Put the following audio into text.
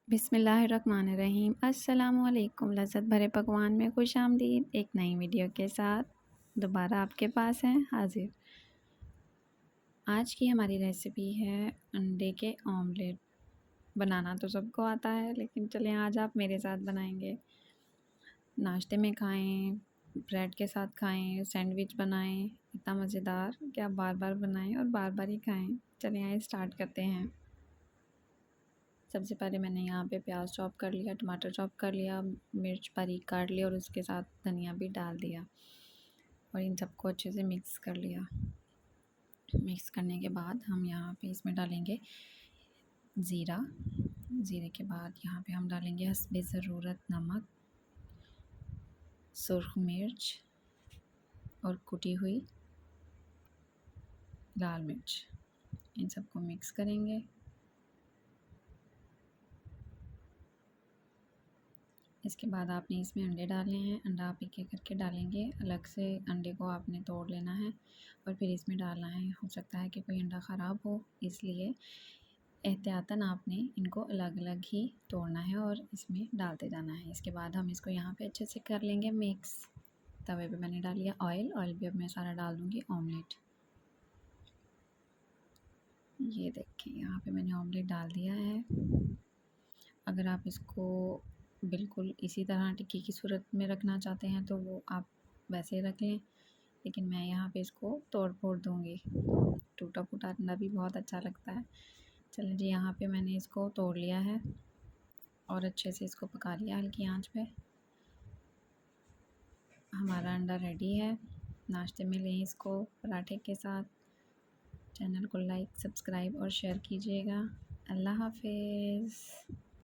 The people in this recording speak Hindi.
बिस्मिल्लाहिर्रहमानिर्रहीम। अस्सलामुअलैकुम। लज़्ज़त भरे पकवान में खुशामदीद। एक नई वीडियो के साथ दोबारा आपके पास हैं हाज़िर। आज की हमारी रेसिपी है अंडे के ऑमलेट। बनाना तो सबको आता है, लेकिन चलें आज आप मेरे साथ बनाएंगे। नाश्ते में खाएं, ब्रेड के साथ खाएं, सैंडविच बनाएं, इतना मज़ेदार कि आप बार बार बनाएं और बार बार ही खाएं। चलें आइए स्टार्ट करते हैं। सबसे पहले मैंने यहाँ पे प्याज चॉप कर लिया, टमाटर चॉप कर लिया, मिर्च बारीक काट लिया और उसके साथ धनिया भी डाल दिया और इन सबको अच्छे से मिक्स कर लिया। मिक्स करने के बाद हम यहाँ पे इसमें डालेंगे ज़ीरा। ज़ीरे के बाद यहाँ पे हम डालेंगे हस्बे ज़रूरत नमक, सुर्ख मिर्च और कुटी हुई लाल मिर्च। इन सबको मिक्स करेंगे। इसके बाद आपने इसमें अंडे डालने हैं। अंडा आप एक एक करके डालेंगे। अलग से अंडे को आपने तोड़ लेना है और फिर इसमें डालना है। हो सकता है कि कोई अंडा ख़राब हो, इसलिए एहतियातन आपने इनको अलग अलग ही तोड़ना है और इसमें डालते जाना है। इसके बाद हम इसको यहाँ पे अच्छे से कर लेंगे मिक्स। तवे पे मैंने डाल लिया ऑयल भी अब मैं सारा डाल दूँगी ऑमलेट। ये देखें, यहाँ पे मैंने ऑमलेट डाल दिया है। अगर आप इसको बिल्कुल इसी तरह टिक्की की सूरत में रखना चाहते हैं तो वो आप वैसे रख लें, लेकिन मैं यहाँ पे इसको तोड़ फोड़ दूँगी। टूटा फूटा अंडा भी बहुत अच्छा लगता है। चलें जी, यहाँ पे मैंने इसको तोड़ लिया है और अच्छे से इसको पका लिया हल्की आंच पे। हमारा अंडा रेडी है। नाश्ते में लें इसको पराठे के साथ। चैनल को लाइक, सब्सक्राइब और शेयर कीजिएगा। अल्लाह हाफिज़।